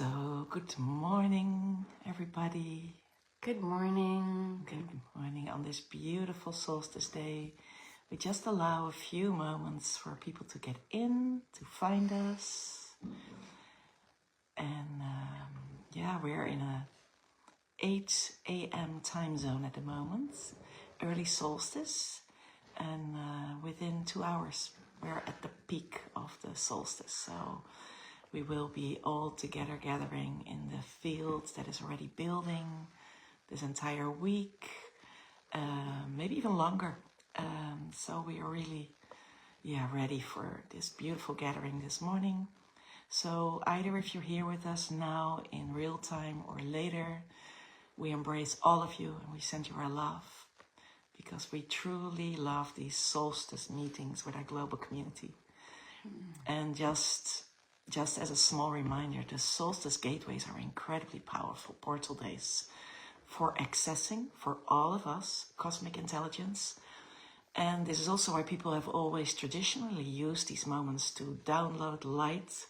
So, good morning, everybody. Good morning. Good morning on this beautiful solstice day. We just allow a few moments for people to get in, to find us. And yeah, we're in a 8 a.m. time zone at the moment, early solstice. And within 2 hours, we're at the peak of the solstice. So we will be all together gathering in the field that is already building this entire week, maybe even longer. So we are really, ready for this beautiful gathering this morning. So either if you're here with us now in real time or later, we embrace all of you and we send you our love because we truly love these solstice meetings with our global community. And just as a small reminder, the solstice gateways are incredibly powerful portal days for accessing, for all of us, cosmic intelligence. And this is also why people have always traditionally used these moments to download light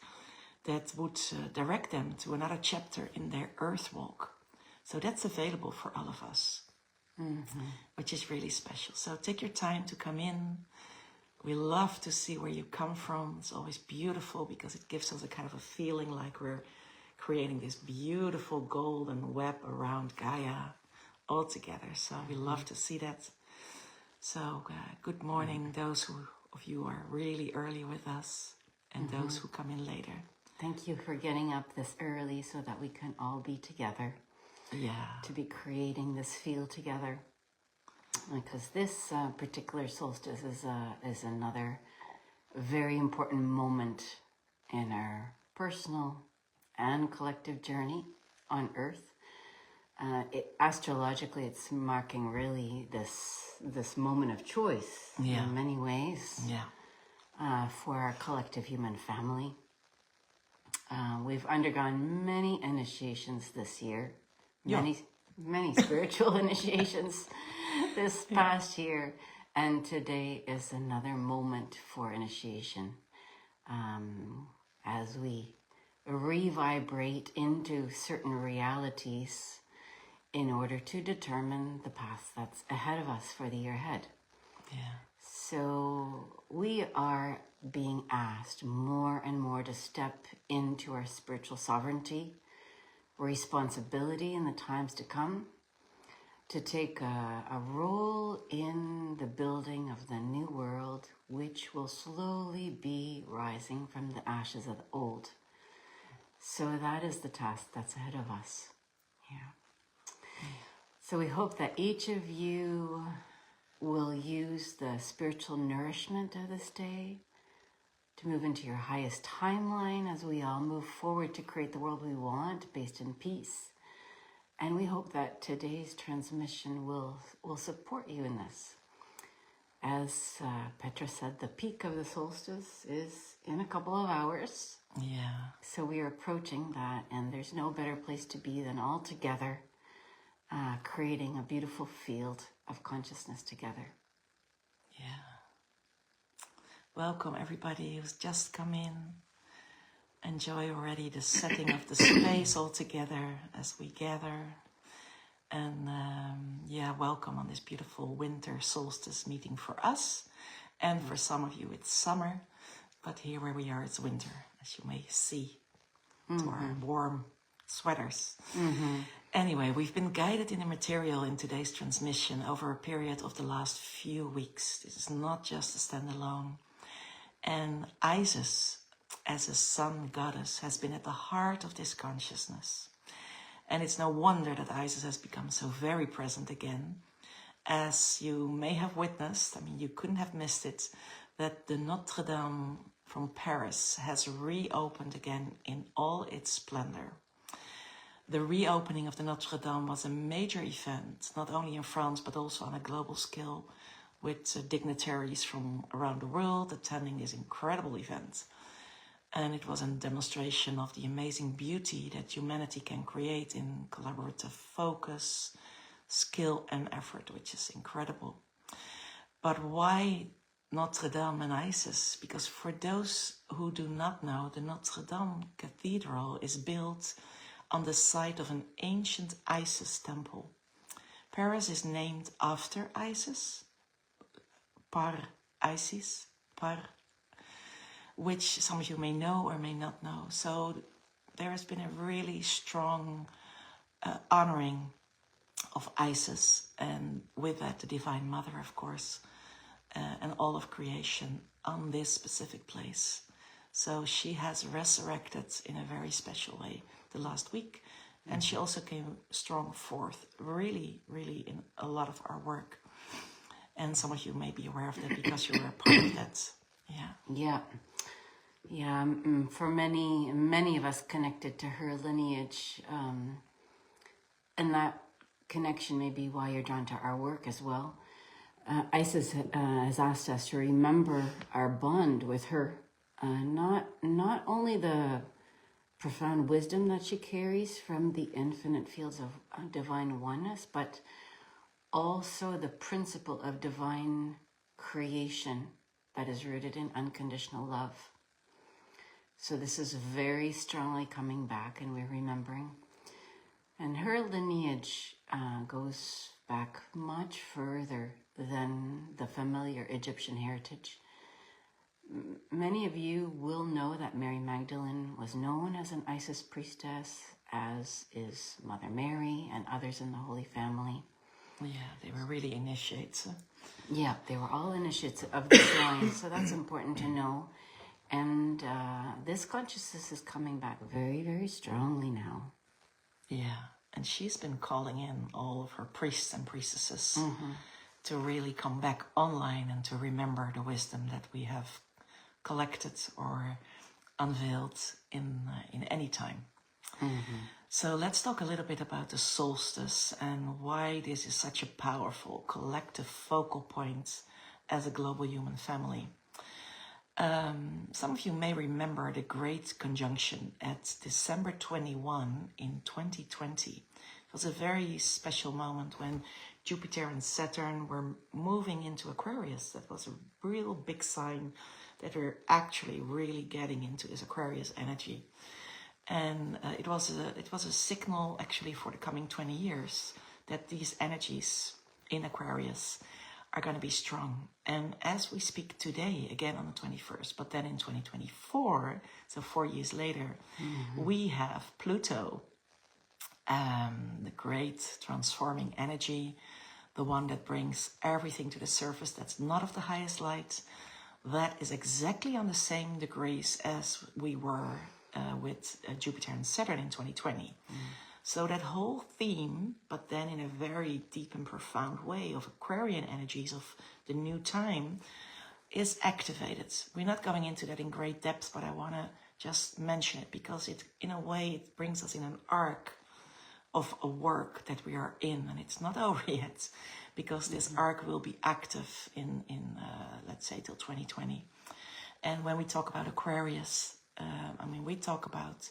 that would direct them to another chapter in their earth walk. So that's available for all of us, which is really special. So take your time to come in. We love to see where you come from. It's always beautiful because it gives us a kind of a feeling like we're creating this beautiful golden web around Gaia all together. So we love to see that. So good morning, those of you who are really early with us and those who come in later. Thank you for getting up this early so that we can all be together. Yeah. To be creating this field together. Because this particular solstice is another very important moment in our personal and collective journey on Earth. Astrologically, it's marking really this moment of choice in many ways for our collective human family. We've undergone many initiations this year, many spiritual initiations this past year, and today is another moment for initiation as we revibrate into certain realities in order to determine the path that's ahead of us for the year ahead. So we are being asked more and more to step into our spiritual sovereignty, responsibility in the times to come, to take a role in the building of the new world, which will slowly be rising from the ashes of the old. So that is the task that's ahead of us. So we hope that each of you will use the spiritual nourishment of this day to move into your highest timeline as we all move forward to create the world we want based in peace. And we hope that today's transmission will support you in this. As Petra said, the peak of the solstice is in a couple of hours. So we are approaching that, and there's no better place to be than all together, creating a beautiful field of consciousness together. Welcome everybody who's just come in. Enjoy already the setting of the space all together as we gather. And welcome on this beautiful winter solstice meeting for us. And for some of you it's summer, but here where we are it's winter, as you may see, to our warm sweaters. Anyway, we've been guided in the material in today's transmission over a period of the last few weeks. This is not just a standalone. And Isis, as a sun goddess, has been at the heart of this consciousness. And it's no wonder that Isis has become so very present again. As you may have witnessed, you couldn't have missed it, that the Notre Dame from Paris has reopened again in all its splendor. The reopening of the Notre Dame was a major event, not only in France, but also on a global scale, with dignitaries from around the world attending this incredible event. And it was a demonstration of the amazing beauty that humanity can create in collaborative focus, skill and effort, which is incredible. But why Notre Dame and Isis? Because for those who do not know, the Notre Dame Cathedral is built on the site of an ancient Isis temple. Paris is named after Isis, par Isis, par, which some of you may know or may not know. So there has been a really strong honoring of Isis, and with that the Divine Mother, of course, and all of creation on this specific place. So she has resurrected in a very special way the last week, and she also came strong forth, really, really, in a lot of our work. And some of you may be aware of that because you were a part of that. Yeah. For many of us connected to her lineage, and that connection may be why you're drawn to our work as well. Isis has asked us to remember our bond with her, not only the profound wisdom that she carries from the infinite fields of divine oneness, but also the principle of divine creation that is rooted in unconditional love. So this is very strongly coming back, and we're remembering. And her lineage goes back much further than the familiar Egyptian heritage. Many of you will know that Mary Magdalene was known as an Isis priestess, as is Mother Mary and others in the Holy Family. Yeah, they were really initiates. Yeah, they were all initiates of this line, so that's important to know. And this consciousness is coming back very, very strongly now. Yeah, and she's been calling in all of her priests and priestesses to really come back online and to remember the wisdom that we have collected or unveiled in any time. So let's talk a little bit about the solstice and why this is such a powerful collective focal point as a global human family. Some of you may remember the great conjunction at December 21 in 2020. It was a very special moment when Jupiter and Saturn were moving into Aquarius. That was a real big sign that we're actually really getting into this Aquarius energy. And it was a signal actually for the coming 20 years that these energies in Aquarius are going to be strong. And as we speak today, again on the 21st, but then in 2024, so 4 years later, we have Pluto, the great transforming energy, the one that brings everything to the surface that's not of the highest light. That is exactly on the same degrees as we were with Jupiter and Saturn in 2020. So that whole theme, but then in a very deep and profound way of Aquarian energies of the new time, is activated. We're not going into that in great depth, but I want to just mention it because it, in a way, it brings us in an arc of a work that we are in, and it's not over yet, because this arc will be active in let's say till 2020. And when we talk about Aquarius, we talk about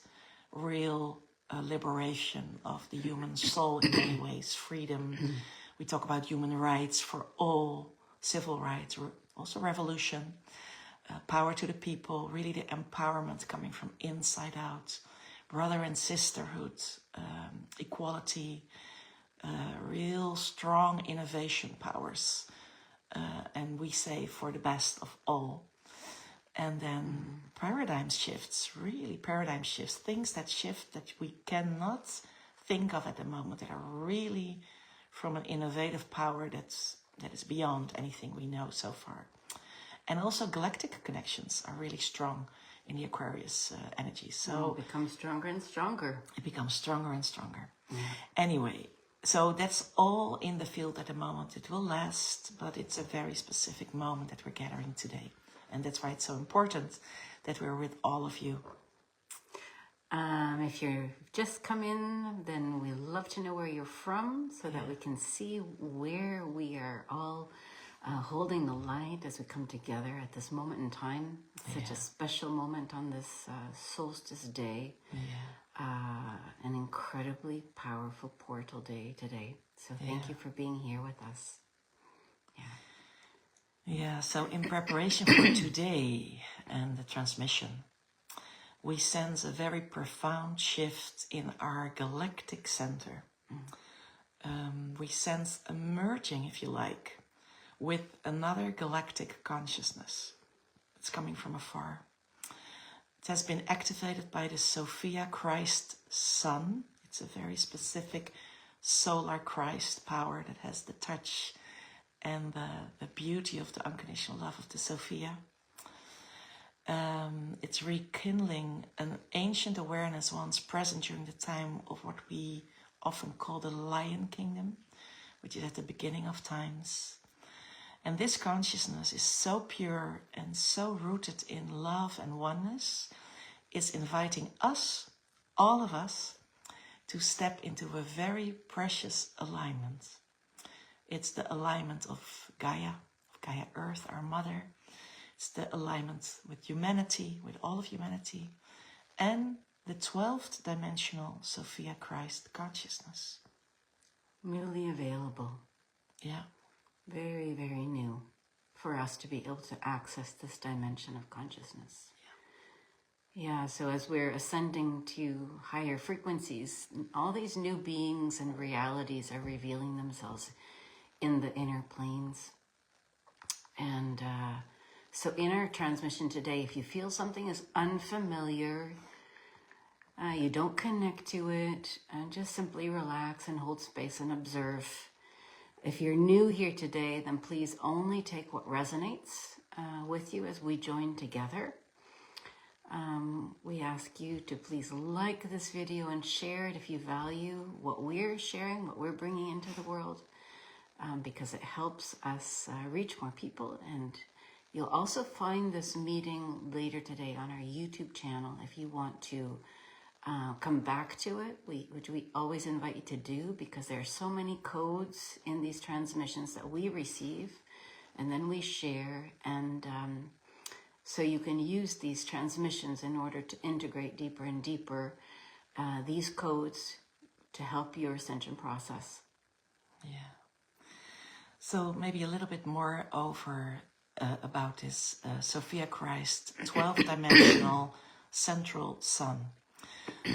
real liberation of the human soul in many ways, freedom. We talk about human rights for all, civil rights, also revolution, power to the people, really the empowerment coming from inside out, brother and sisterhood, equality, real strong innovation powers, and we say for the best of all. And then paradigm shifts, really paradigm shifts, things that shift that we cannot think of at the moment, that are really from an innovative power that is beyond anything we know so far. And also galactic connections are really strong in the Aquarius energy. So it becomes stronger and stronger. It becomes stronger and stronger. Anyway, so that's all in the field at the moment. It will last, but it's a very specific moment that we're gathering today. And that's why it's so important that we're with all of you. If you've just come in, then we love to know where you're from so that we can see where we are all holding the light as we come together at this moment in time. It's such a special moment on this solstice day. An incredibly powerful portal day today. So thank you for being here with us. Yeah, so in preparation for today and the transmission, we sense a very profound shift in our galactic center. We sense a merging, if you like, with another galactic consciousness. It's coming from afar. It has been activated by the Sophia Christ Sun. It's a very specific solar Christ power that has the touch and the beauty of the unconditional love of the Sophia. It's rekindling an ancient awareness once present during the time of what we often call the Lion Kingdom, which is at the beginning of times. And this consciousness is so pure and so rooted in love and oneness, it's inviting us, all of us, to step into a very precious alignment. It's the alignment of Gaia Earth, our mother. It's the alignment with humanity, with all of humanity, and the 12th dimensional Sophia Christ consciousness. Newly available. Yeah. Very, very new for us to be able to access this dimension of consciousness. Yeah, so as we're ascending to higher frequencies, all these new beings and realities are revealing themselves in the inner planes. And so in our transmission today, if you feel something is unfamiliar, you don't connect to it, just simply relax and hold space and observe. If you're new here today, then please only take what resonates with you as we join together. We ask you to please like this video and share it if you value what we're sharing, what we're bringing into the world, because it helps us reach more people. And you'll also find this meeting later today on our YouTube channel if you want to come back to it, which we always invite you to do, because there are so many codes in these transmissions that we receive and then we share, and so you can use these transmissions in order to integrate deeper and deeper these codes to help your ascension process. Yeah. So maybe a little bit more about this Sophia Christ 12th dimensional central sun.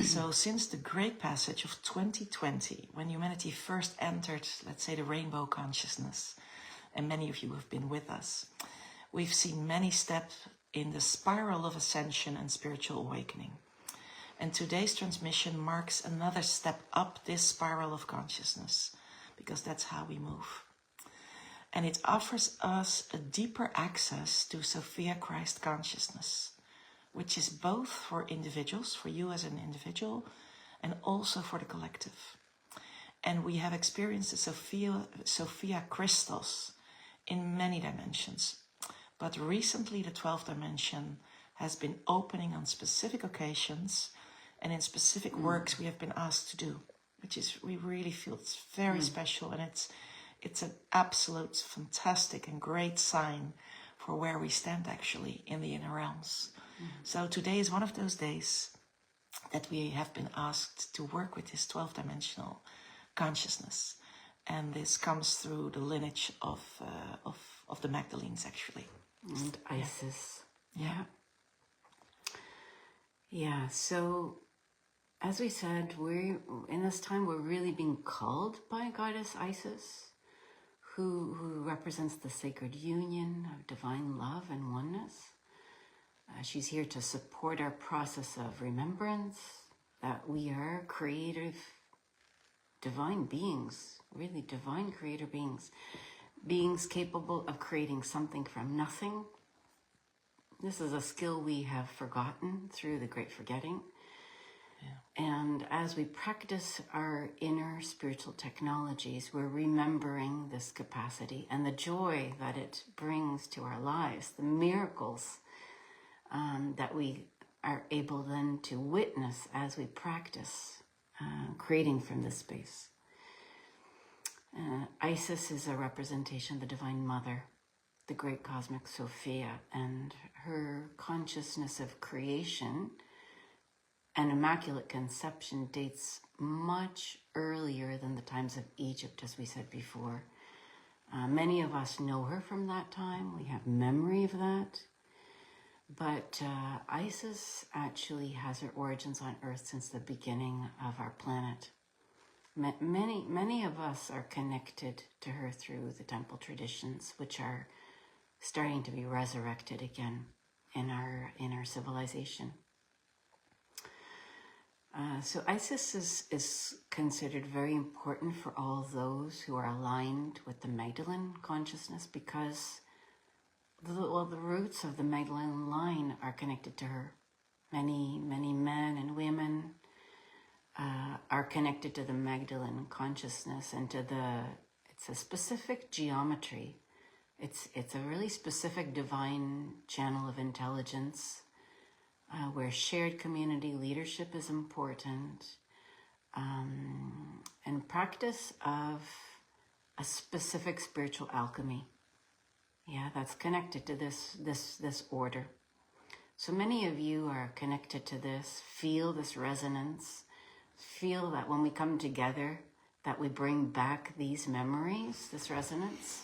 So since the great passage of 2020, when humanity first entered, let's say, the rainbow consciousness, and many of you have been with us, we've seen many steps in the spiral of ascension and spiritual awakening. And today's transmission marks another step up this spiral of consciousness, because that's how we move. And it offers us a deeper access to Sophia Christ consciousness, which is both for individuals, for you as an individual, and also for the collective. And we have experienced the Sophia crystals in many dimensions. But recently the 12th dimension has been opening on specific occasions and in specific works we have been asked to do, which is, we really feel it's very special, and it's an absolute fantastic and great sign for where we stand actually in the inner realms. So today is one of those days that we have been asked to work with this 12th dimensional consciousness, and this comes through the lineage of the Magdalenes actually. And Isis. Yeah. Yeah, so as we said, in this time we're really being called by Goddess Isis, who represents the sacred union of divine love and oneness. She's here to support our process of remembrance, that we are creative, divine beings, really divine creator beings, beings capable of creating something from nothing. This is a skill we have forgotten through the great forgetting. Yeah. And as we practice our inner spiritual technologies, we're remembering this capacity and the joy that it brings to our lives, the miracles that we are able then to witness as we practice creating from this space. Isis is a representation of the Divine Mother, the great cosmic Sophia, and her consciousness of creation and immaculate conception dates much earlier than the times of Egypt, as we said before. Many of us know her from that time. We have memory of that. But Isis actually has her origins on Earth since the beginning of our planet. Many of us are connected to her through the temple traditions, which are starting to be resurrected again in our civilization. So Isis is considered very important for all those who are aligned with the Magdalene consciousness, because the roots of the Magdalene line are connected to her. Many men and women are connected to the Magdalene consciousness and to it's a specific geometry. It's a really specific divine channel of intelligence where shared community leadership is important, and practice of a specific spiritual alchemy. Yeah, that's connected to this order. So many of you are connected to this, feel this resonance, feel that when we come together, that we bring back these memories, this resonance.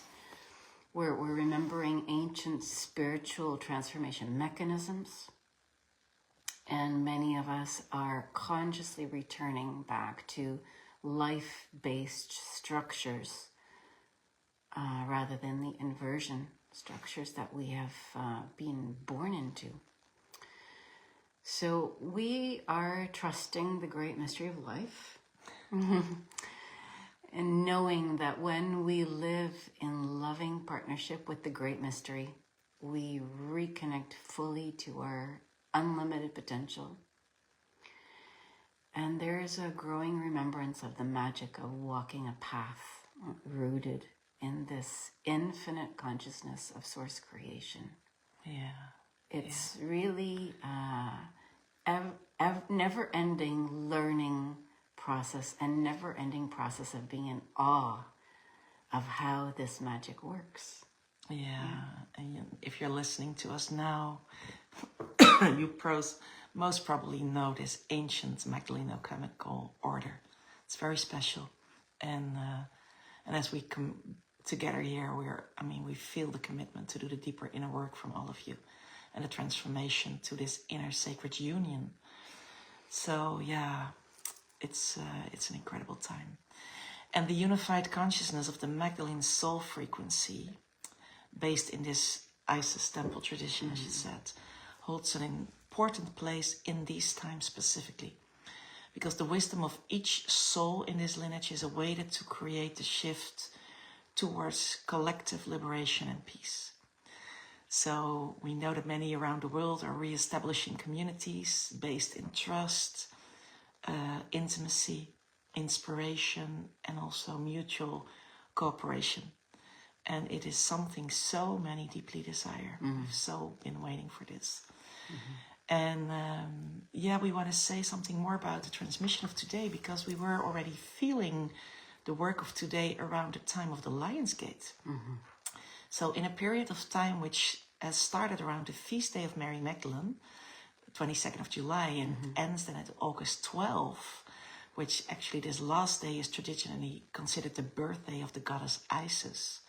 We're remembering ancient spiritual transformation mechanisms. And many of us are consciously returning back to life-based structures rather than the inversion structures that we have been born into. So we are trusting the great mystery of life and knowing that when we live in loving partnership with the great mystery, we reconnect fully to our unlimited potential. And there is a growing remembrance of the magic of walking a path rooted in this infinite consciousness of source creation. Yeah. It's really never-ending learning process and never-ending process of being in awe of how this magic works. Yeah. And if you're listening to us now, you most probably know this ancient Magdaleno-chemical order. It's very special. And as we come together here, we feel the commitment to do the deeper inner work from all of you and the transformation to this inner sacred union. So yeah, it's an incredible time. And the unified consciousness of the Magdalene soul frequency, based in this Isis temple tradition, as you said, holds an important place in these times specifically, because the wisdom of each soul in this lineage is awaited to create the shift towards collective liberation and peace. So we know that many around the world are re-establishing communities based in trust, intimacy, inspiration, and also mutual cooperation. And it is something so many deeply desire. We've so been waiting for this. And we want to say something more about the transmission of today, because we were already feeling the work of today around the time of the Lion's Gate. So in a period of time which has started around the feast day of Mary Magdalene, the 22nd of July, and ends then at August 12, which actually this last day is traditionally considered the birthday of the goddess Isis.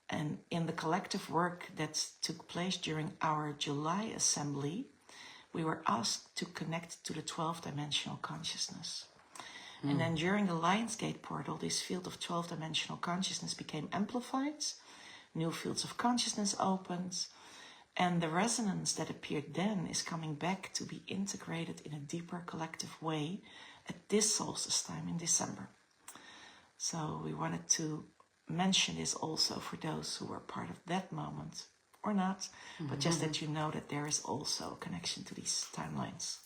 And in the collective work that took place during our July assembly, we were asked to connect to the 12-dimensional consciousness. And then during the Lion's Gate portal, this field of 12-dimensional consciousness became amplified, new fields of consciousness opened, and the resonance that appeared then is coming back to be integrated in a deeper collective way at this solstice time in December. So we wanted to mention this also for those who were part of that moment or not, but just that you know that there is also a connection to these timelines.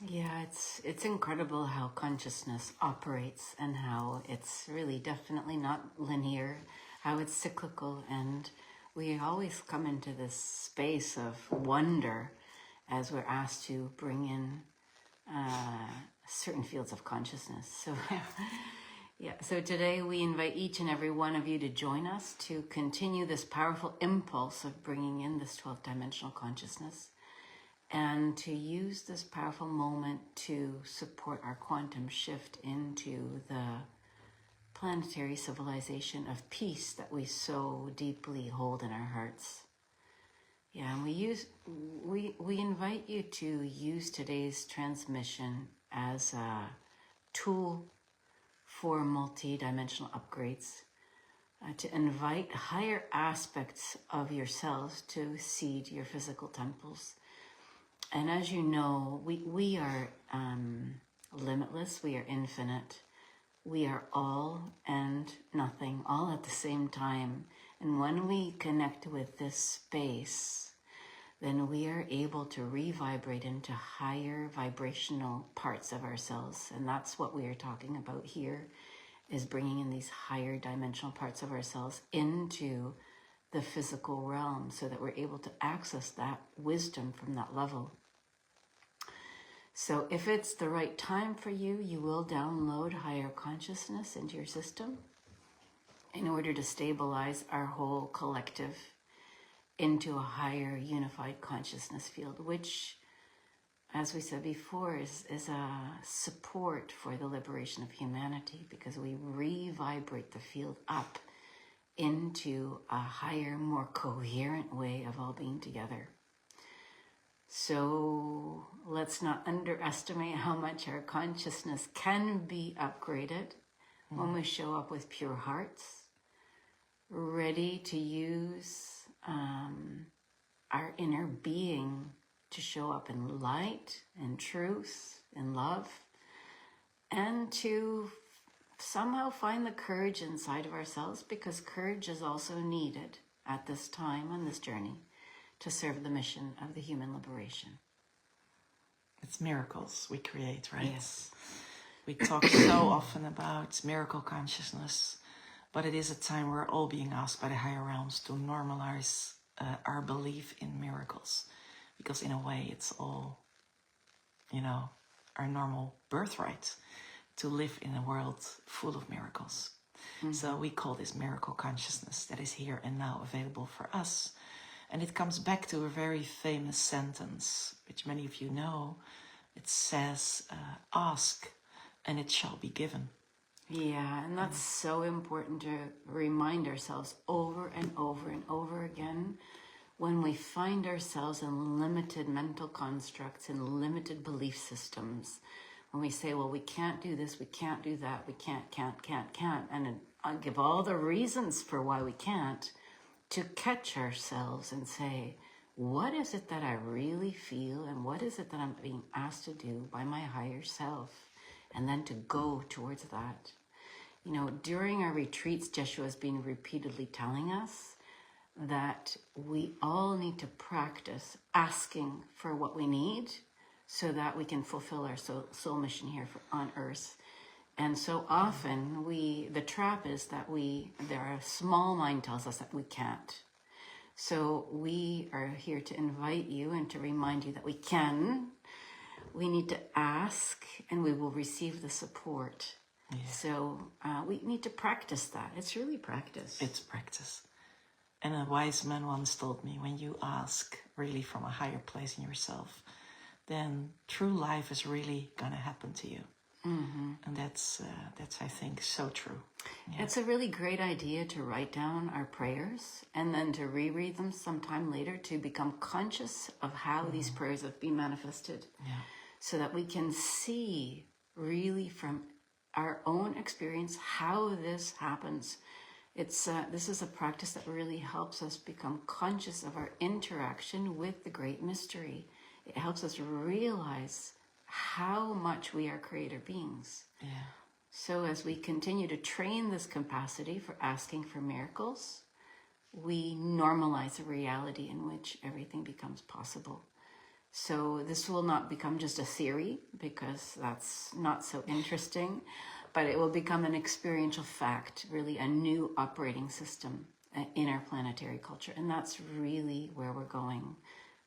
Yeah, it's incredible how consciousness operates and how it's really definitely not linear, how it's cyclical, and we always come into this space of wonder as we're asked to bring in certain fields of consciousness. So so today we invite each and every one of you to join us to continue this powerful impulse of bringing in this 12th-dimensional consciousness, and to use this powerful moment to support our quantum shift into the planetary civilization of peace that we so deeply hold in our hearts. Yeah, and we invite you to use today's transmission as a tool for multi-dimensional upgrades, to invite higher aspects of yourselves to seed your physical temples. And as you know, we are limitless, we are infinite, we are all and nothing, all at the same time. And when we connect with this space, then we are able to revibrate into higher vibrational parts of ourselves. And that's what we are talking about here, is bringing in these higher dimensional parts of ourselves into the physical realm so that we're able to access that wisdom from that level. So if it's the right time for you, you will download higher consciousness into your system in order to stabilize our whole collective into a higher unified consciousness field, which, as we said before, is a support for the liberation of humanity, because we re-vibrate the field up into a higher, more coherent way of all being together. So let's not underestimate how much our consciousness can be upgraded when we show up with pure hearts, ready to use our inner being to show up in light, in truth, in love, and to somehow find the courage inside of ourselves, because courage is also needed at this time on this journey to serve the mission of the human liberation. It's miracles we create, right? Yes. We talk so often about miracle consciousness, but it is a time we're all being asked by the higher realms to normalize our belief in miracles, because in a way it's all, our normal birthright to live in a world full of miracles. Mm-hmm. So we call this miracle consciousness that is here and now available for us. And it comes back to a very famous sentence, which many of you know. It says, ask and it shall be given. Yeah, and that's so important to remind ourselves over and over and over again when we find ourselves in limited mental constructs, in limited belief systems. When we say, well, we can't do this, we can't do that, we can't, and I'll give all the reasons for why we can't, to catch ourselves and say, what is it that I really feel, and what is it that I'm being asked to do by my higher self? And then to go towards that. During our retreats, Jeshua has been repeatedly telling us that we all need to practice asking for what we need so that we can fulfill our soul mission here on earth. And so often the trap is that our small mind tells us that we can't. So we are here to invite you and to remind you that we can. We need to ask and we will receive the support. Yeah. So we need to practice that. It's really practice. It's practice. And a wise man once told me, when you ask really from a higher place in yourself, then true life is really going to happen to you. Mm-hmm. And that's I think, so true. Yeah. It's a really great idea to write down our prayers and then to reread them sometime later, to become conscious of how these prayers have been manifested. Yeah. So that we can see really from our own experience how this happens. This is a practice that really helps us become conscious of our interaction with the great mystery. It helps us realize how much we are creator beings. Yeah. So as we continue to train this capacity for asking for miracles, we normalize a reality in which everything becomes possible. So this will not become just a theory, because that's not so interesting, but it will become an experiential fact, really a new operating system in our planetary culture. And that's really where we're going.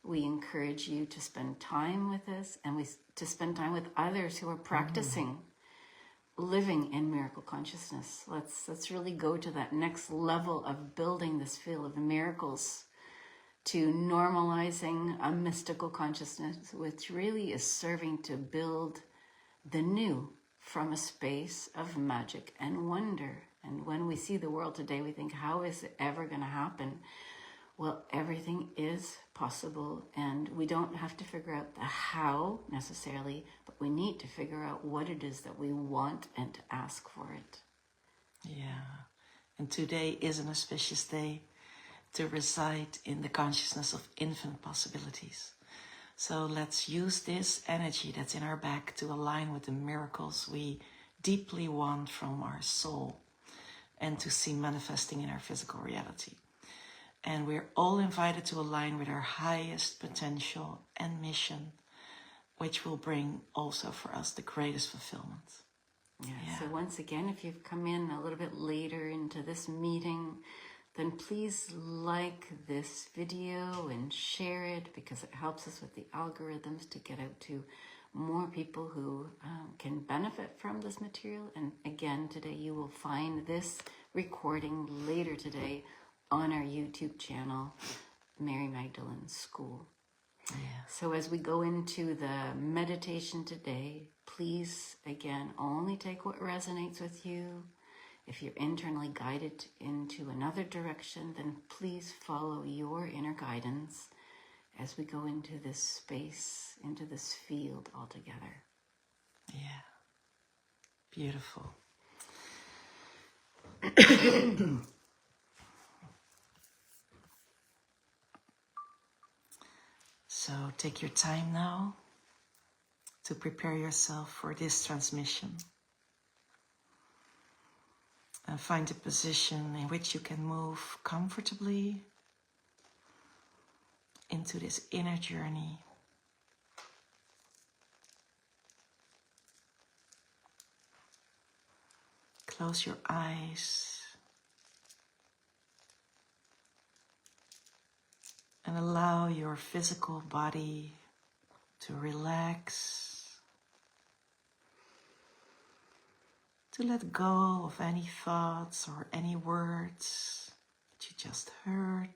We encourage you to spend time with us, and to spend time with others who are practicing living in miracle consciousness. Let's really go to that next level of building this field of miracles, to normalizing a mystical consciousness, which really is serving to build the new from a space of magic and wonder. And when we see the world today, we think, how is it ever going to happen? Well, everything is possible, and we don't have to figure out the how necessarily, but we need to figure out what it is that we want and to ask for it. Yeah, and today is an auspicious day to reside in the consciousness of infinite possibilities. So let's use this energy that's in our back to align with the miracles we deeply want from our soul and to see manifesting in our physical reality. And we're all invited to align with our highest potential and mission, which will bring also for us the greatest fulfillment. Yeah. So once again, if you've come in a little bit later into this meeting, then please like this video and share it, because it helps us with the algorithms to get out to more people who can benefit from this material. And again, today you will find this recording later today on our YouTube channel, Mary Magdalene School. Yeah. So as we go into the meditation today, please, again, only take what resonates with you. If you're internally guided into another direction, then please follow your inner guidance as we go into this space, into this field altogether. Yeah. Beautiful. So take your time now to prepare yourself for this transmission. And find a position in which you can move comfortably into this inner journey. Close your eyes and allow your physical body to relax, to let go of any thoughts or any words that you just heard.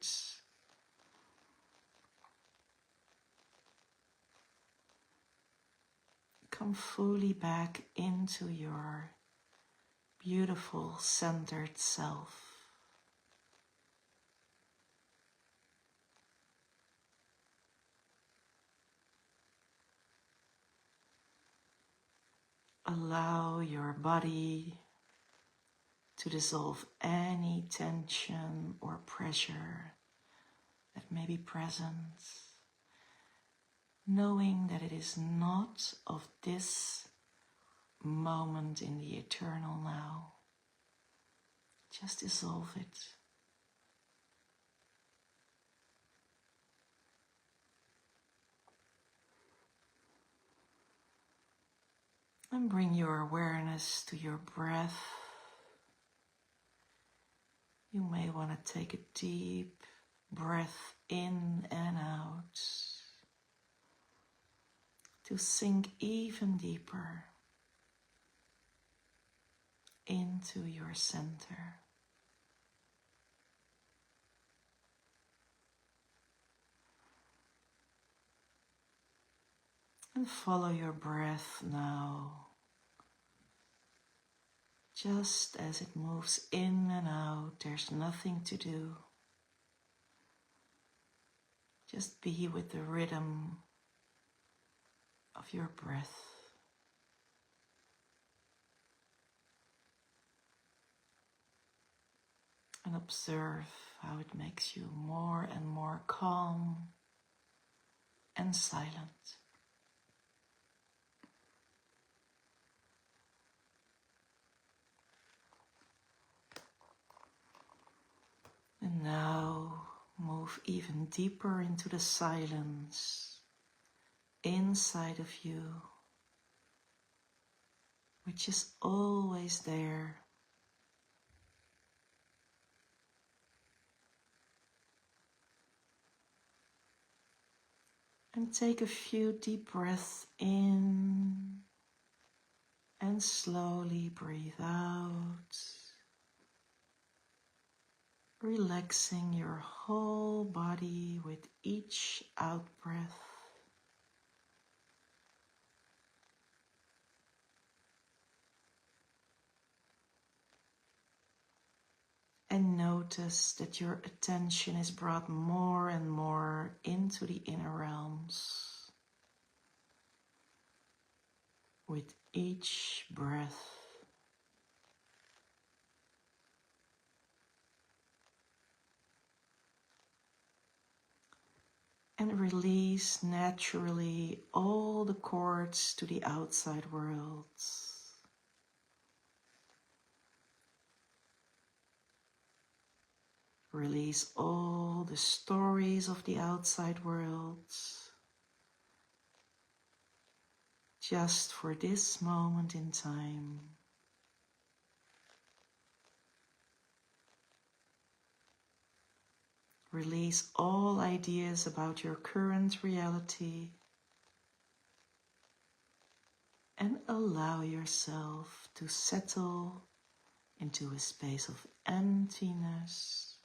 Come fully back into your beautiful centered self. Allow your body to dissolve any tension or pressure that may be present, knowing that it is not of this moment in the eternal now. Just dissolve it. And bring your awareness to your breath. You may want to take a deep breath in and out to sink even deeper into your center. And follow your breath now, just as it moves in and out. There's nothing to do. Just be with the rhythm of your breath. And observe how it makes you more and more calm and silent. And now move even deeper into the silence inside of you, which is always there. And take a few deep breaths in and slowly breathe out, relaxing your whole body with each out-breath. notice that your attention is brought more and more into the inner realms with each breath. And release naturally all the cords to the outside world. Release all the stories of the outside world, just for this moment in time. Release all ideas about your current reality and allow yourself to settle into a space of emptiness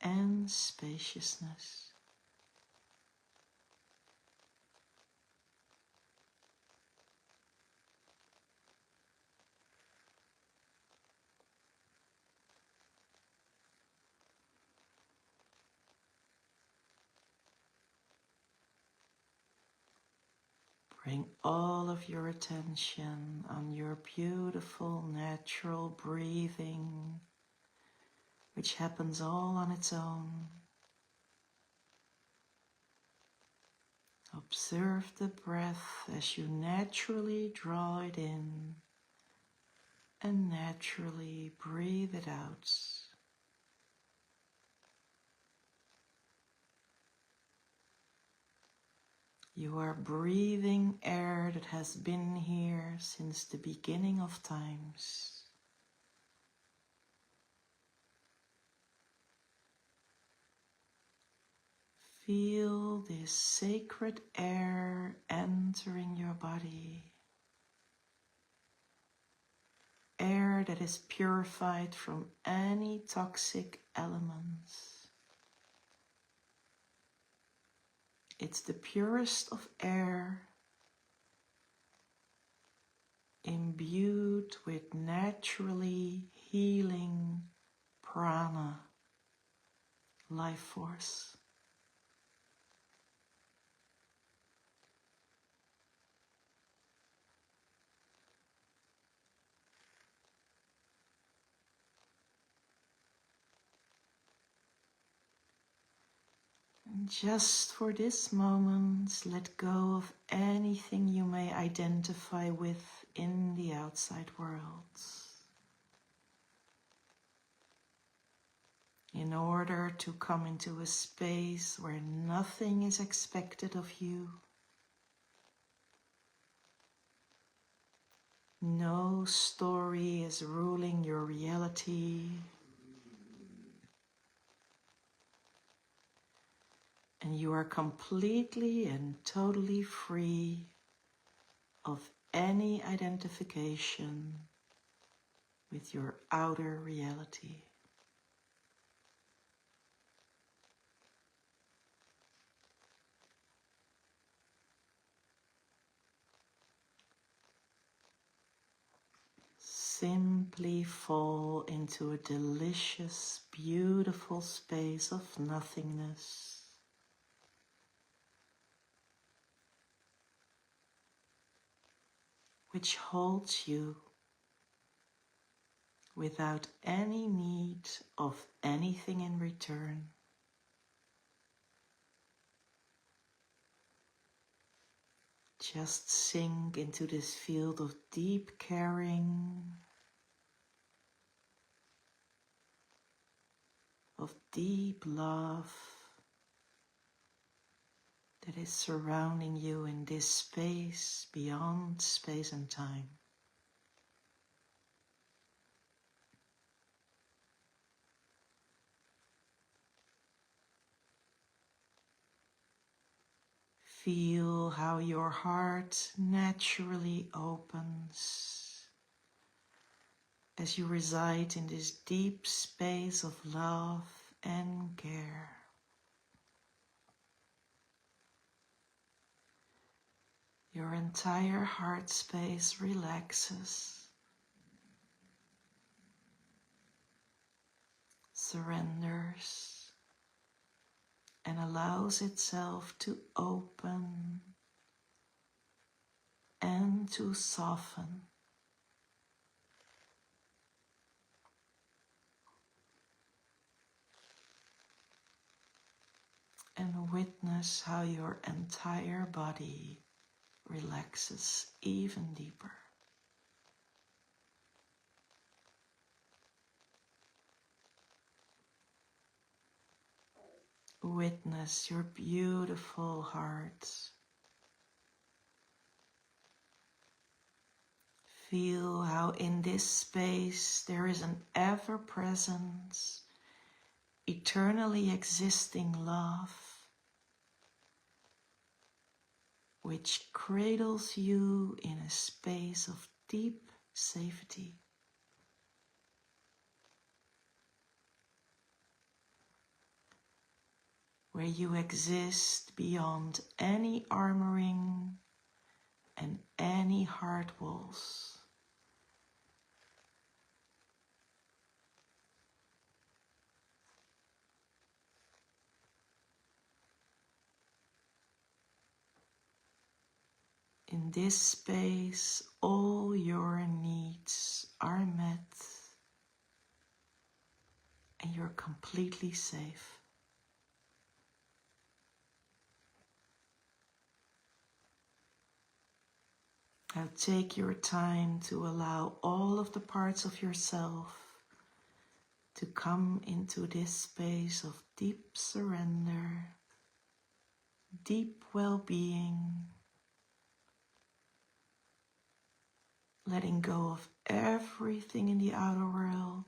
and spaciousness. Bring all of your attention on your beautiful natural breathing, which happens all on its own. Observe the breath as you naturally draw it in and naturally breathe it out. You are breathing air that has been here since the beginning of times. Feel this sacred air entering your body. Air that is purified from any toxic elements. It's the purest of air, imbued with naturally healing prana, life force. And just for this moment, let go of anything you may identify with in the outside world. In order to come into a space where nothing is expected of you, no story is ruling your reality, and you are completely and totally free of any identification with your outer reality. Simply fall into a delicious, beautiful space of nothingness. Which holds you without any need of anything in return. Just sink into this field of deep caring, of deep love that is surrounding you in this space beyond space and time. Feel how your heart naturally opens as you reside in this deep space of love and care. Your entire heart space relaxes. surrenders and allows itself to open and to soften. And witness how your entire body relaxes even deeper. Witness your beautiful heart. Feel how in this space there is an ever-present, eternally existing love which cradles you in a space of deep safety. Where you exist beyond any armoring and any heart walls. In this space, all your needs are met and you're completely safe. Now take your time to allow all of the parts of yourself to come into this space of deep surrender, deep well-being, letting go of everything in the outer world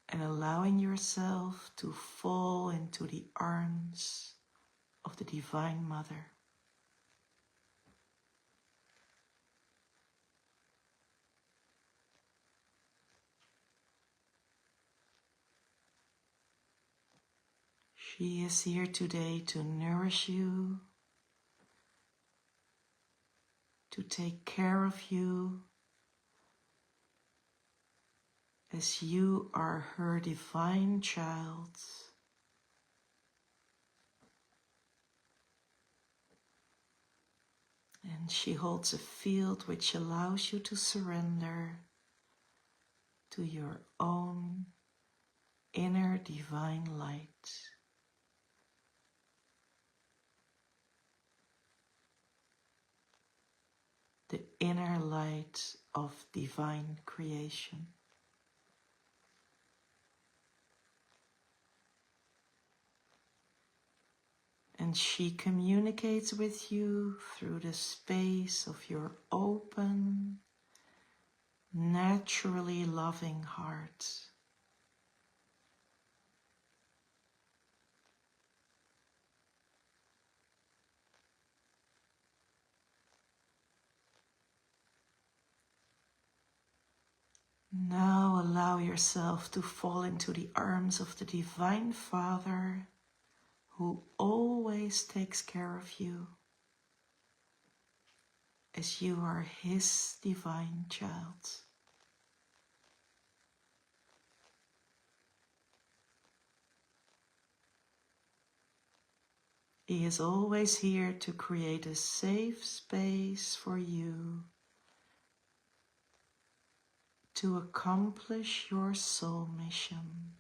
and allowing yourself to fall into the arms of the Divine Mother. She is here today to nourish you, to take care of you, as you are her divine child. And she holds a field which allows you to surrender to your own inner divine light. The inner light of divine creation. And she communicates with you through the space of your open, naturally loving heart. Now allow yourself to fall into the arms of the Divine Father, who always takes care of you, as you are his divine child. He is always here to create a safe space for you to accomplish your soul mission.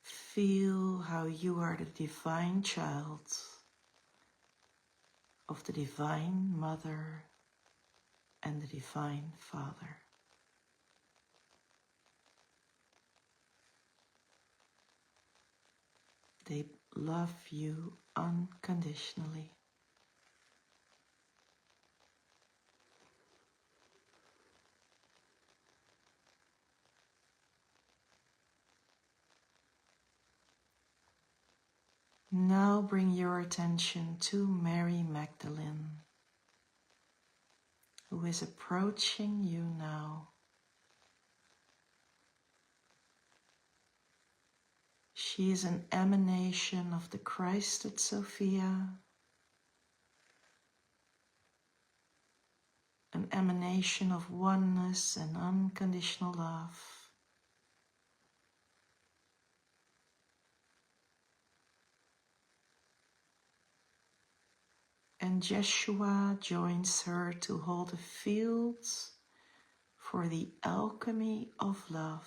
Feel how you are the divine child of the Divine Mother and the Divine Father. They love you unconditionally. Now bring your attention to Mary Magdalene, who is approaching you now. She is an emanation of the Christed Sophia, an emanation of oneness and unconditional love. And Yeshua joins her to hold a field for the alchemy of love.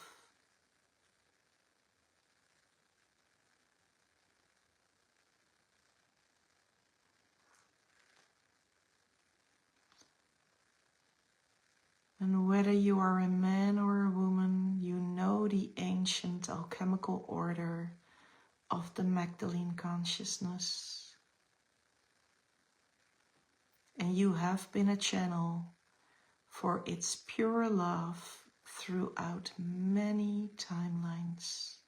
And whether you are a man or a woman, you know the ancient alchemical order of the Magdalene consciousness. And you have been a channel for its pure love throughout many timelines.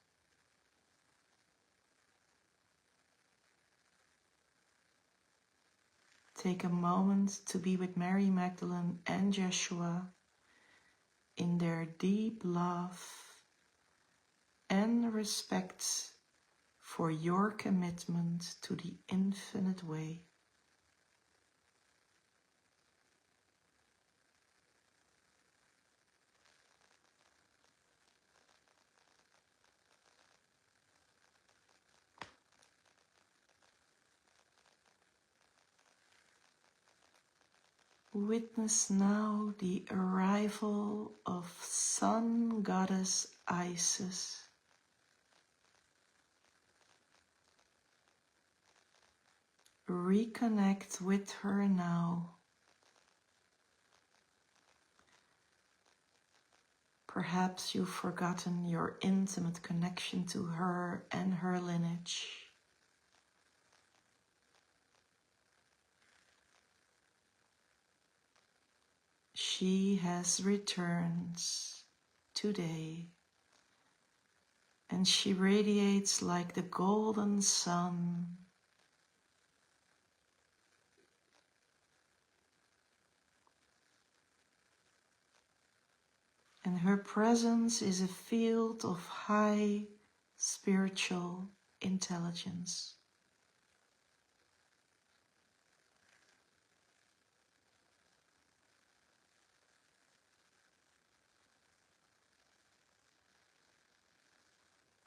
Take a moment to be with Mary Magdalene and Yeshua in their deep love and respect for your commitment to the infinite way. Witness now the arrival of Sun Goddess Isis. Reconnect with her now. Perhaps you've forgotten your intimate connection to her and her lineage. She has returned today, and she radiates like the golden sun. And her presence is a field of high spiritual intelligence.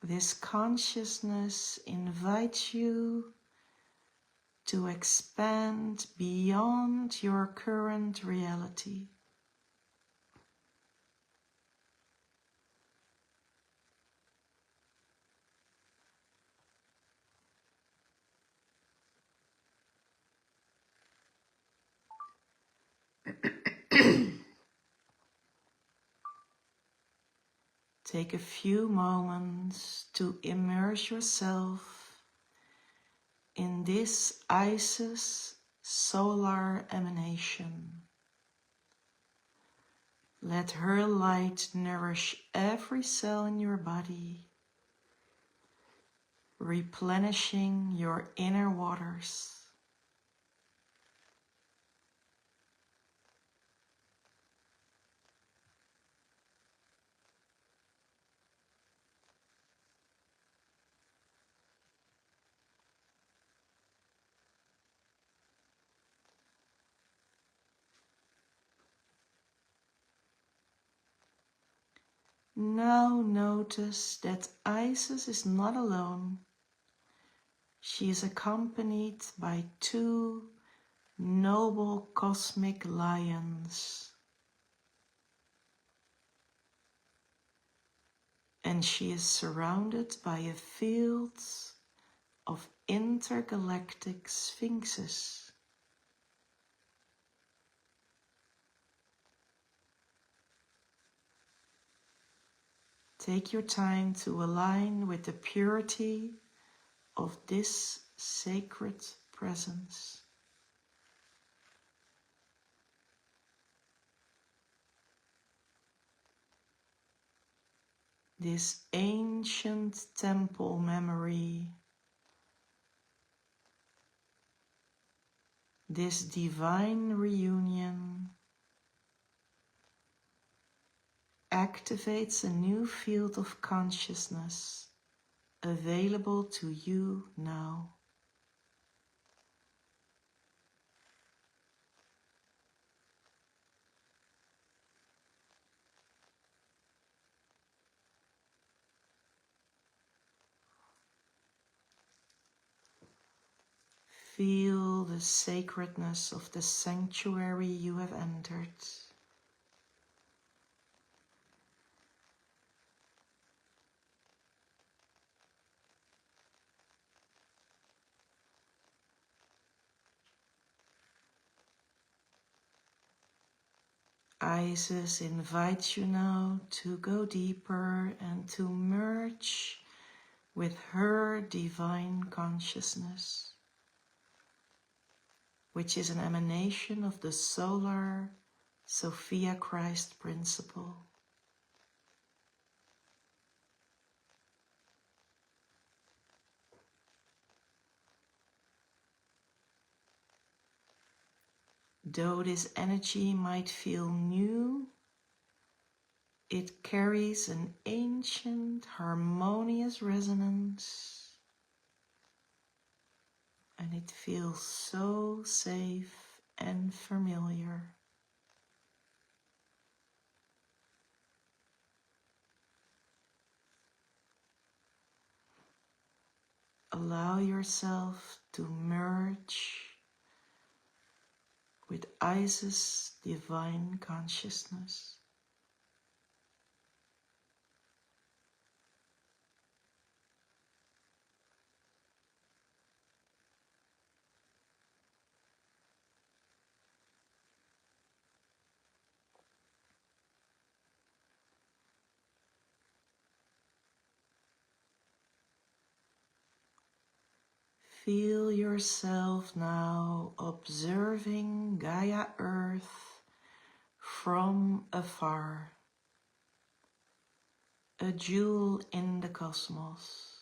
This consciousness invites you to expand beyond your current reality. Take a few moments to immerse yourself in this Isis solar emanation. Let her light nourish every cell in your body, replenishing your inner waters. Now notice that Isis is not alone. She is accompanied by two noble cosmic lions. And she is surrounded by a field of intergalactic sphinxes. Take your time to align with the purity of this sacred presence. This ancient temple memory, this divine reunion activates a new field of consciousness available to you now. Feel the sacredness of the sanctuary you have entered. Isis invites you now to go deeper and to merge with her divine consciousness, which is an emanation of the solar Sophia Christ principle. Though this energy might feel new, it carries an ancient, harmonious resonance, and it feels so safe and familiar. Allow yourself to merge with Isis' divine consciousness. Feel yourself now observing Gaia Earth from afar, a jewel in the cosmos.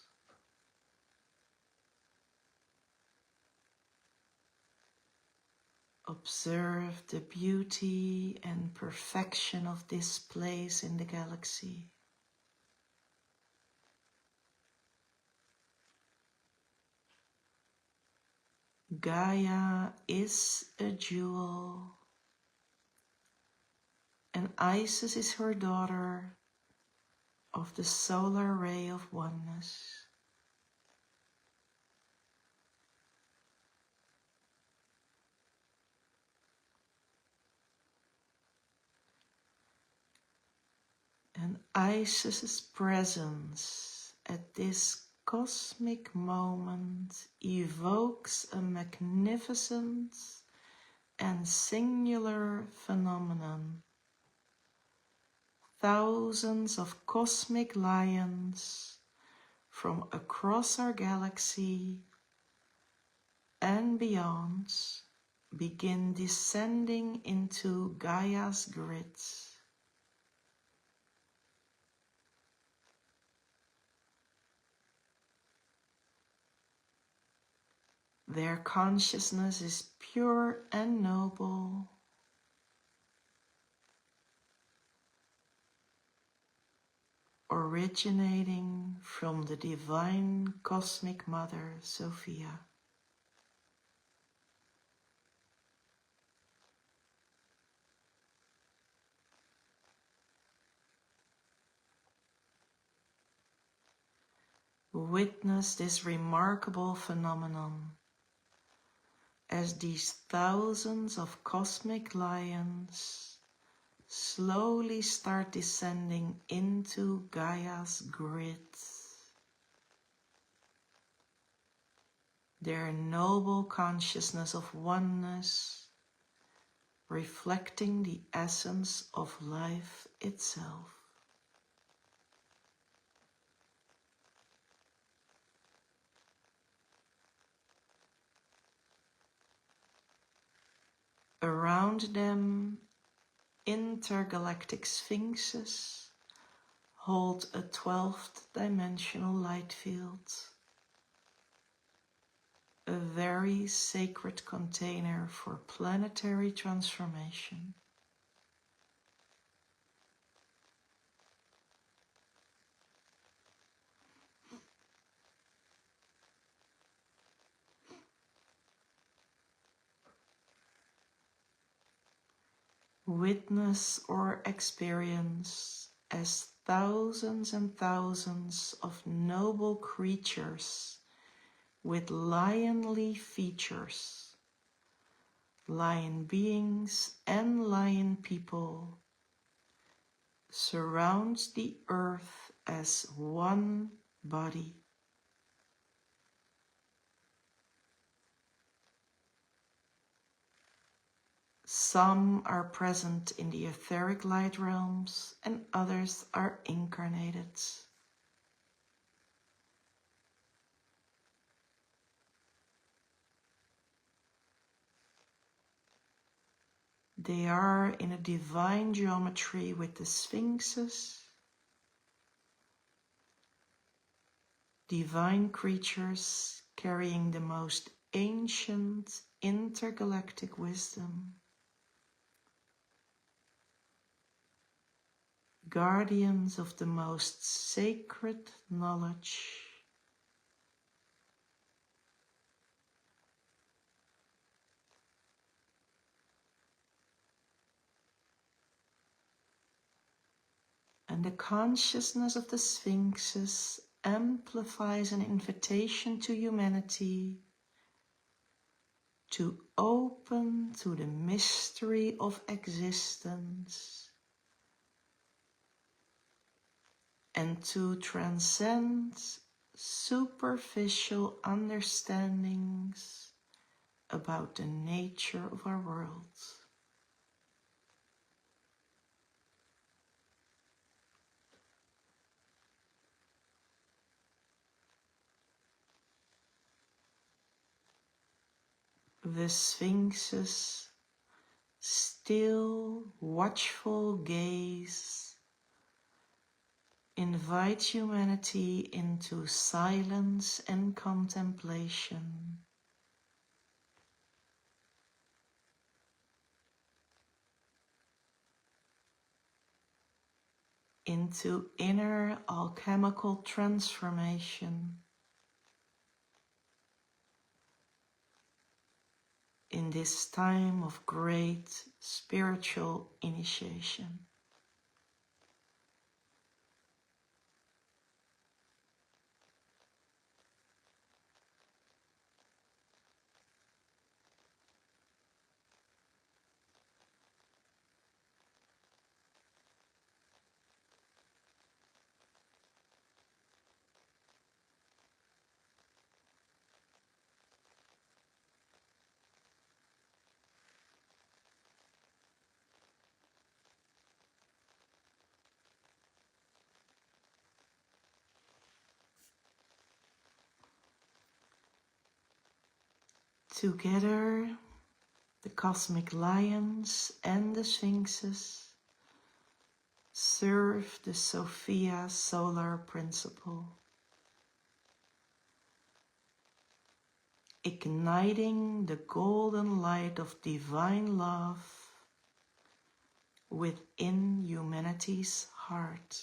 Observe the beauty and perfection of this place in the galaxy. Gaia is a jewel, and Isis is her daughter of the solar ray of oneness. And Isis' presence at this cosmic moment evokes a magnificent and singular phenomenon. Thousands of cosmic lions from across our galaxy and beyond begin descending into Gaia's grid. Their consciousness is pure and noble, originating from the divine cosmic mother, Sophia. Witness this remarkable phenomenon as these thousands of cosmic lions slowly start descending into Gaia's grid. Their noble consciousness of oneness, reflecting the essence of life itself. Around them, intergalactic sphinxes hold a 12th dimensional light field, a very sacred container for planetary transformation. Witness or experience as thousands and thousands of noble creatures with lionly features, lion beings and lion people, surrounds the earth as one body. Some are present in the etheric light realms and others are incarnated. They are in a divine geometry with the sphinxes, divine creatures carrying the most ancient intergalactic wisdom, guardians of the most sacred knowledge, and the consciousness of the sphinxes amplifies an invitation to humanity to open to the mystery of existence and to transcend superficial understandings about the nature of our world. The sphinxes' still, watchful gaze invite humanity into silence and contemplation, into inner alchemical transformation, in this time of great spiritual initiation. Together, the cosmic lions and the sphinxes serve the Sophia solar principle, igniting the golden light of divine love within humanity's heart.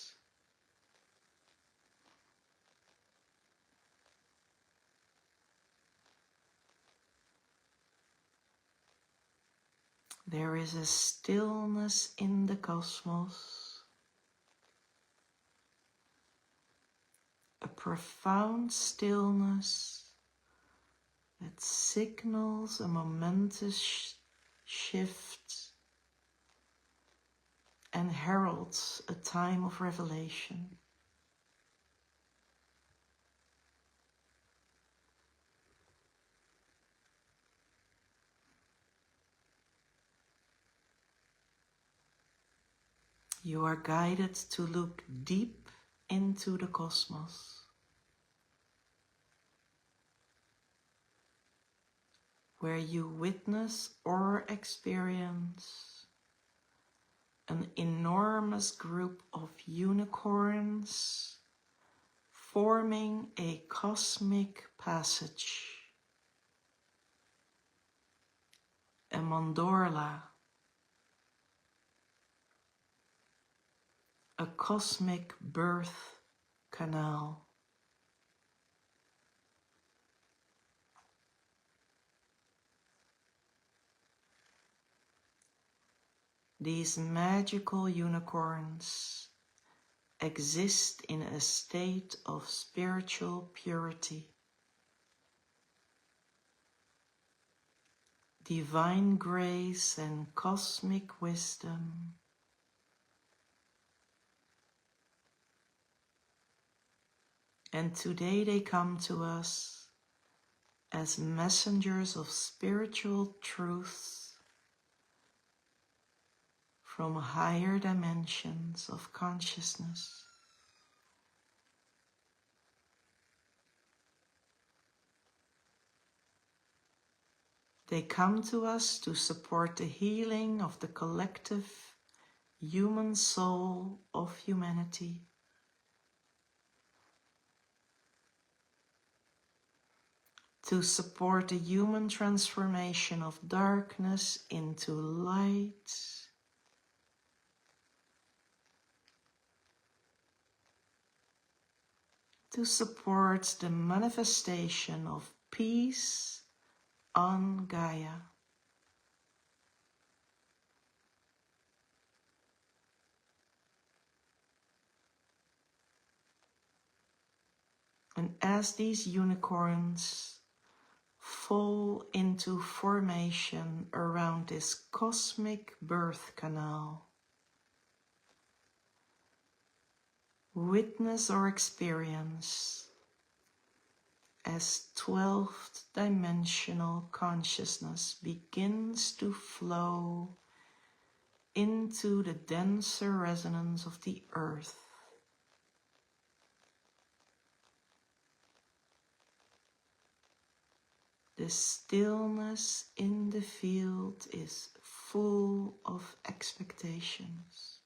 There is a stillness in the cosmos, a profound stillness that signals a momentous shift and heralds a time of revelation. You are guided to look deep into the cosmos, where you witness or experience an enormous group of unicorns forming a cosmic passage, a mandorla, a cosmic birth canal. these magical unicorns exist in a state of spiritual purity, divine grace and cosmic wisdom. And today they come to us as messengers of spiritual truths from higher dimensions of consciousness. They come to us to support the healing of the collective human soul of humanity. To support the human transformation of darkness into light. To support the manifestation of peace on Gaia. And as these unicorns fall into formation around this cosmic birth canal, witness or experience as 12th dimensional consciousness begins to flow into the denser resonance of the earth. The stillness in the field is full of expectations.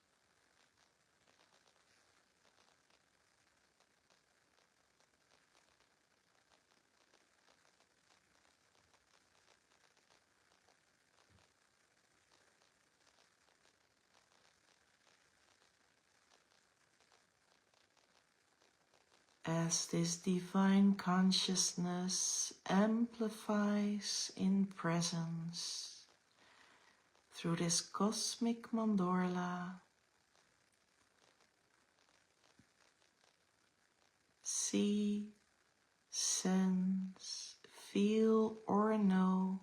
As this divine consciousness amplifies in presence through this cosmic mandorla, see, sense, feel or know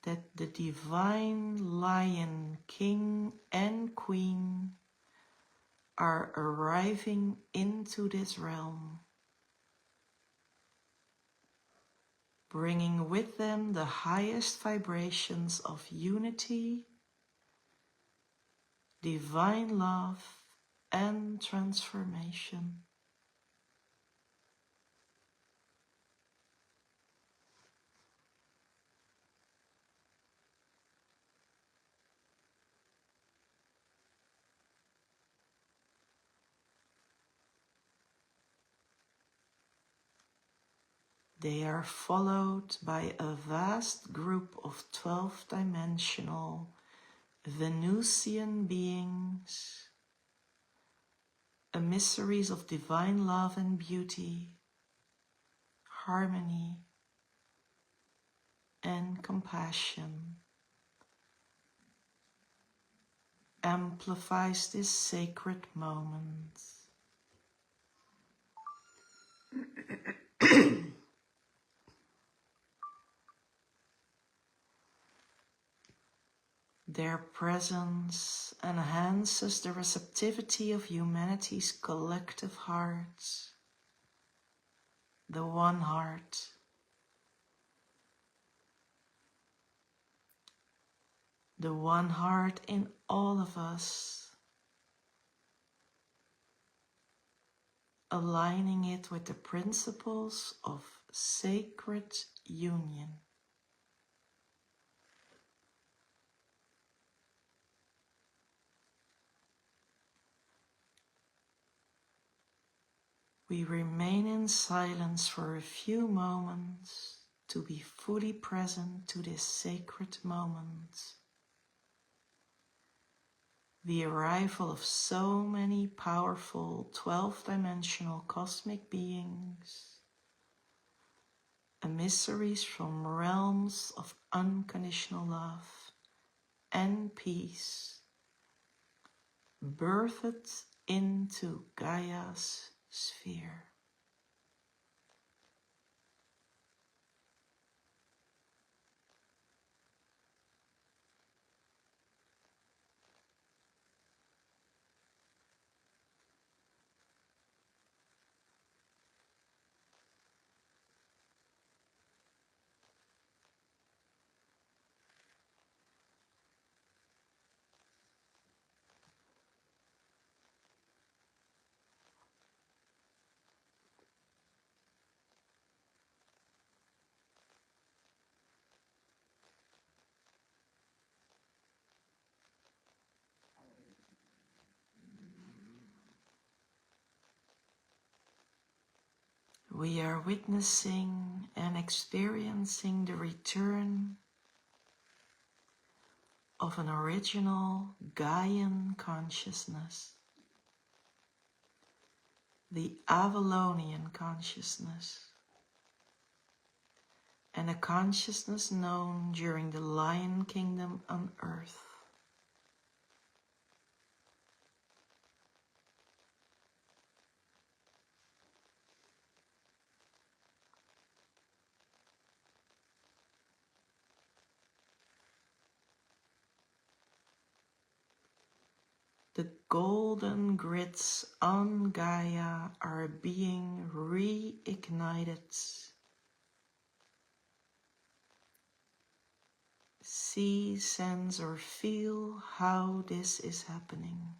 that the divine lion, king and queen are arriving into this realm, bringing with them the highest vibrations of unity, divine love, and transformation. They are followed by a vast group of 12-dimensional Venusian beings, emissaries of divine love and beauty, harmony, and compassion. Amplifies this sacred moment. Their presence enhances the receptivity of humanity's collective hearts, the one heart. The one heart in all of us, aligning it with the principles of sacred union. We remain in silence for a few moments to be fully present to this sacred moment. The arrival of so many powerful 12-dimensional cosmic beings, emissaries from realms of unconditional love and peace, birthed into Gaia's sphere. We are witnessing and experiencing the return of an original Gaian consciousness, the Avalonian consciousness, and a consciousness known during the Lion Kingdom on Earth. The golden grids on Gaia are being reignited. See, sense, or feel how this is happening.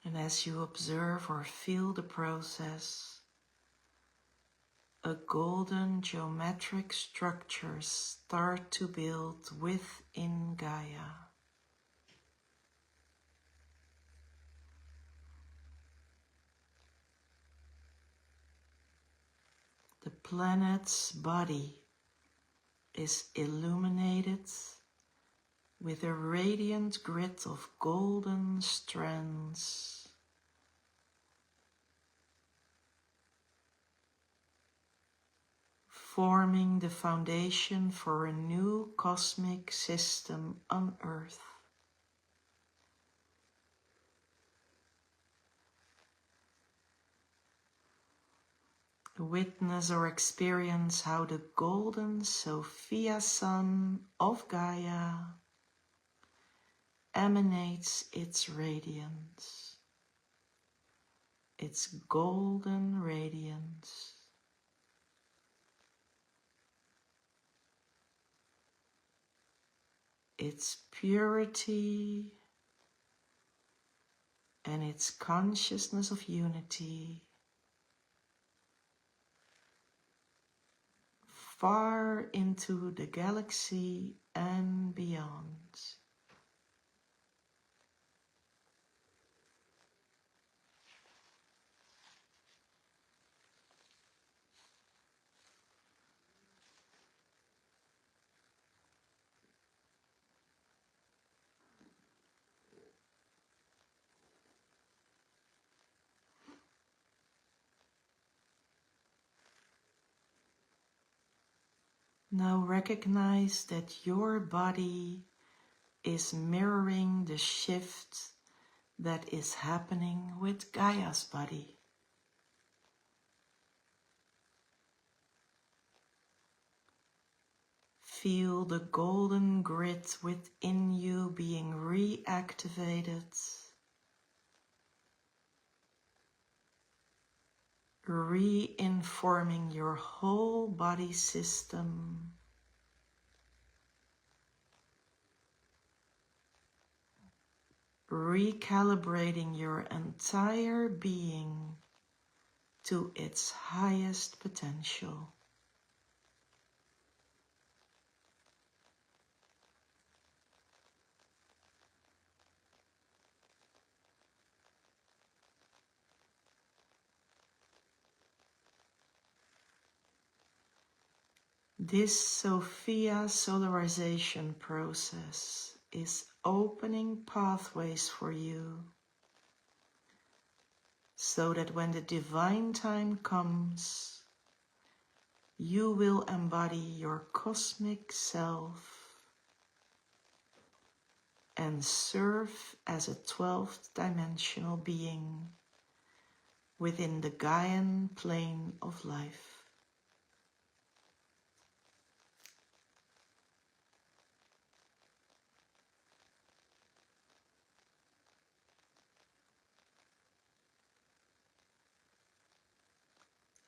And as you observe or feel the process, a golden geometric structure start to build within Gaia. The planet's body is illuminated with a radiant grid of golden strands. Forming the foundation for a new cosmic system on Earth. Witness or experience how the golden Sophia Sun of Gaia emanates its radiance, its golden radiance. Its purity and its consciousness of unity far into the galaxy and beyond. Now recognize that your body is mirroring the shift that is happening with Gaia's body. Feel the golden grid within you being reactivated, reinforming your whole body system. Recalibrating your entire being to its highest potential. This Sophia solarization process is opening pathways for you so that when the divine time comes, you will embody your cosmic self and serve as a 12th dimensional being within the Gaian plane of life.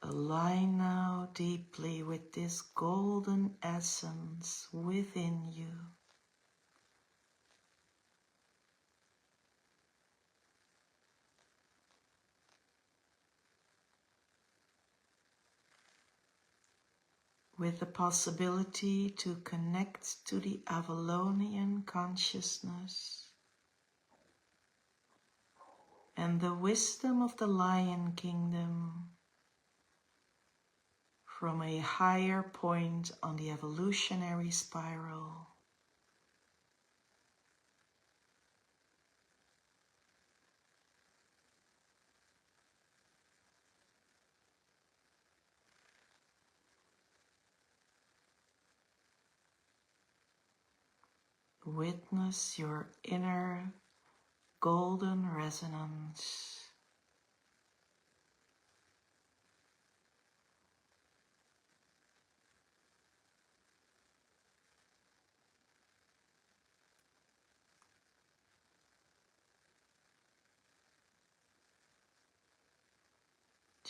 Align now deeply with this golden essence within you. With the possibility to connect to the Avalonian consciousness and the wisdom of the Lion Kingdom from a higher point on the evolutionary spiral. Witness your inner golden resonance.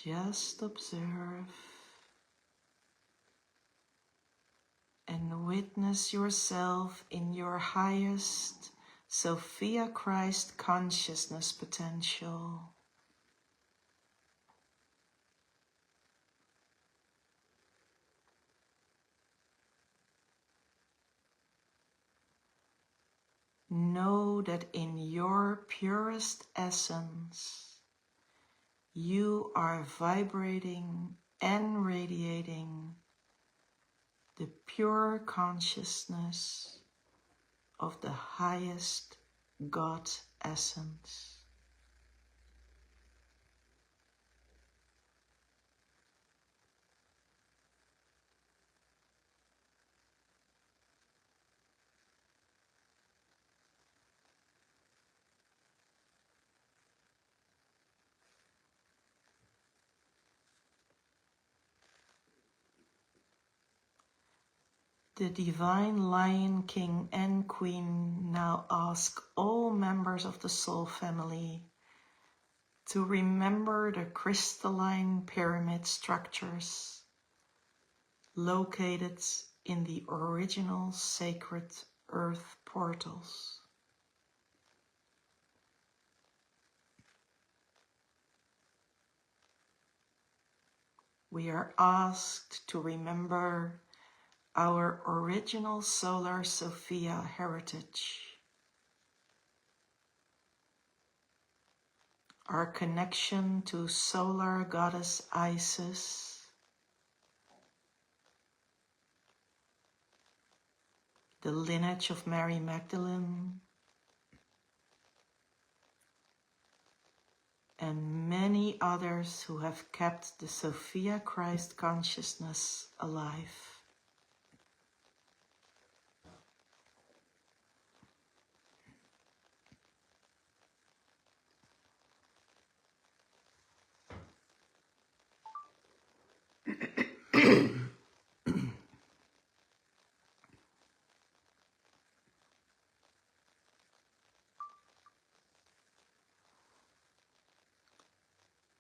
Just observe and witness yourself in your highest Sophia Christ consciousness potential. Know that in your purest essence, you are vibrating and radiating the pure consciousness of the highest God essence. The Divine Lion, King and Queen now ask all members of the Soul family to remember the crystalline pyramid structures located in the original sacred earth portals. We are asked to remember our original solar Sophia heritage, our connection to solar goddess Isis, the lineage of Mary Magdalene, and many others who have kept the Sophia Christ consciousness alive.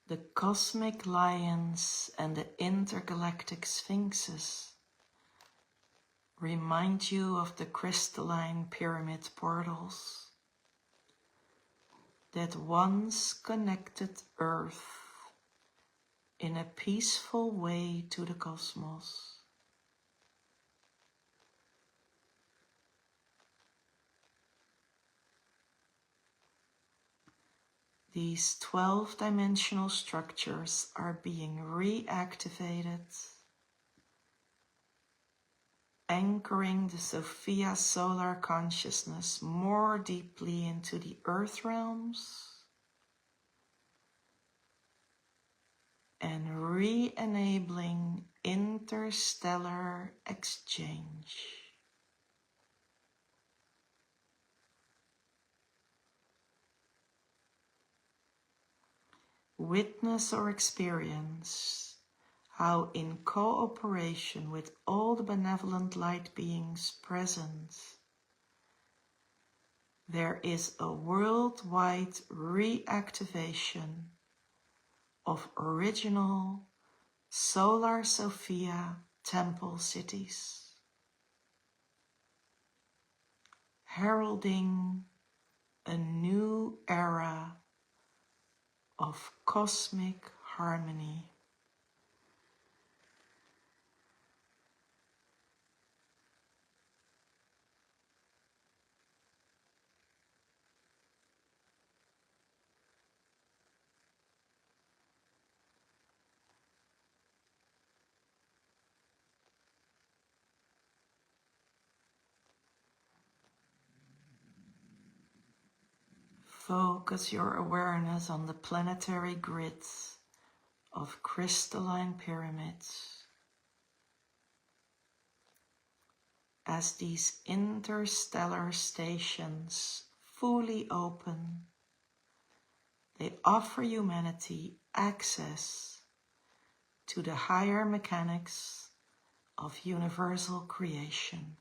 The cosmic lions and the intergalactic sphinxes remind you of the crystalline pyramid portals that once connected Earth in a peaceful way to the cosmos. These 12-dimensional structures are being reactivated anchoring the Sophia solar consciousness more deeply into the earth realms and re-enabling interstellar exchange. Witness or experience how in cooperation with all the benevolent light beings present, there is a worldwide reactivation of original Solar Sophia temple cities, heralding a new era of cosmic harmony. Focus your awareness on the planetary grids of crystalline pyramids. As these interstellar stations fully open, they offer humanity access to the higher mechanics of universal creation.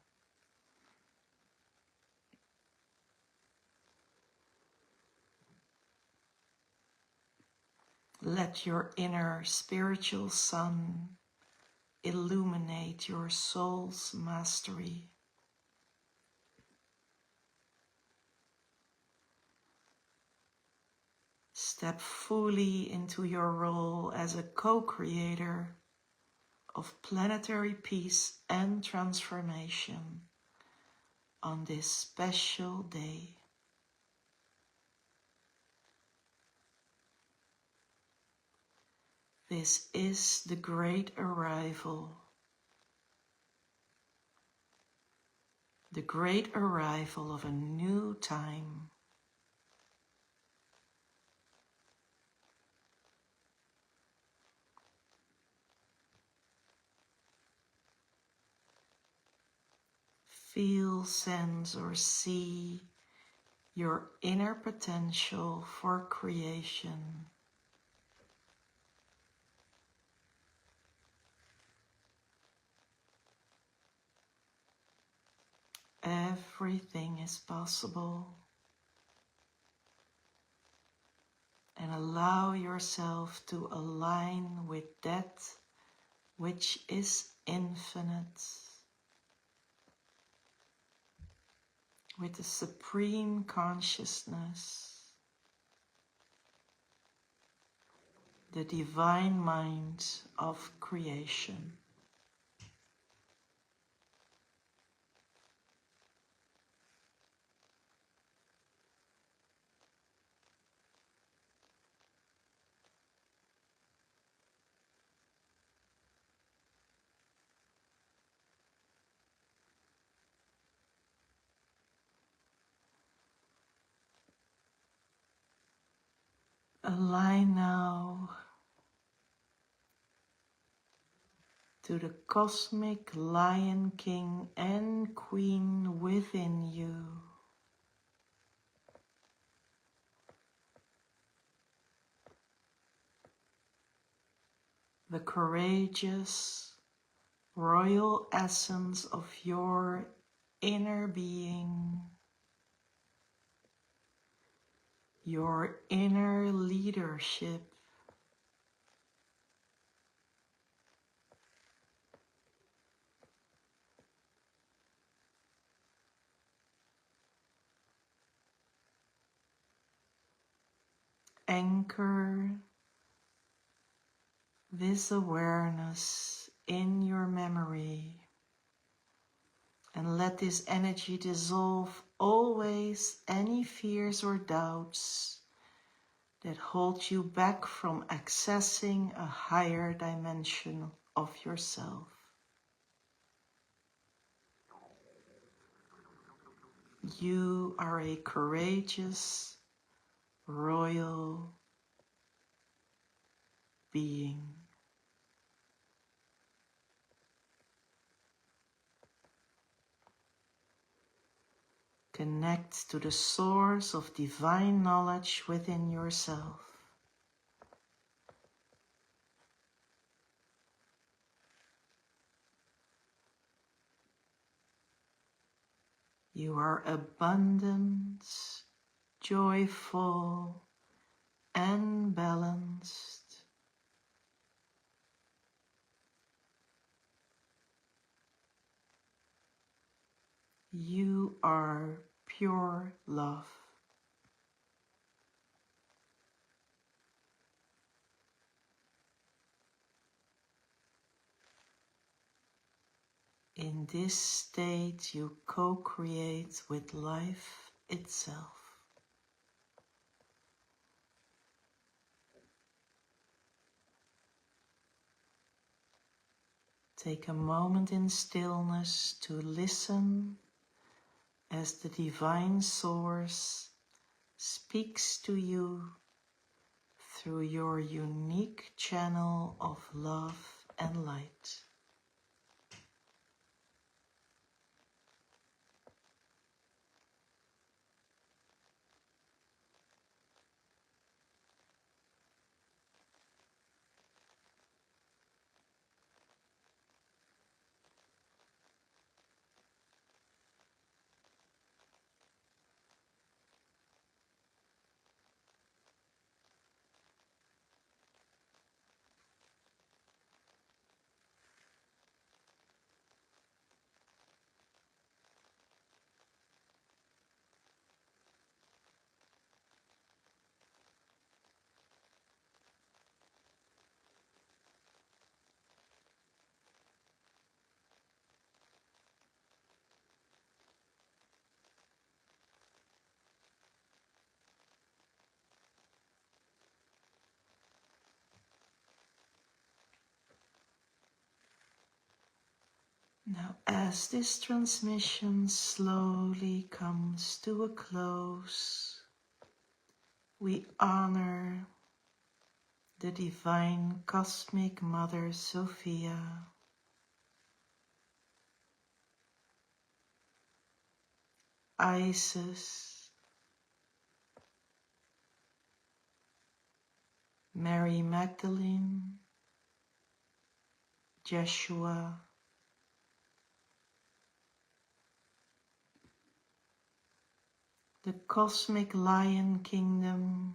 Let your inner spiritual sun illuminate your soul's mastery. Step fully into your role as a co-creator of planetary peace and transformation on this special day. This is the great arrival. The great arrival of a new time. Feel, sense, or see your inner potential for creation. Everything is possible. And allow yourself to align with that which is infinite, with the supreme consciousness, the divine mind of creation. Align now to the cosmic Lion, King, and Queen within you. The courageous, royal essence of your inner being, your inner leadership, anchor this awareness in your memory and let this energy dissolve always any fears or doubts that hold you back from accessing a higher dimension of yourself. You are a courageous, royal being. Connect to the source of divine knowledge within yourself. You are abundant, joyful, and balanced. You are pure love. In this state, you co-create with life itself. Take a moment in stillness to listen as the divine source speaks to you through your unique channel of love and light. Now, as this transmission slowly comes to a close, we honor the Divine Cosmic Mother Sophia, Isis, Mary Magdalene, Jeshua, the Cosmic Lion Kingdom,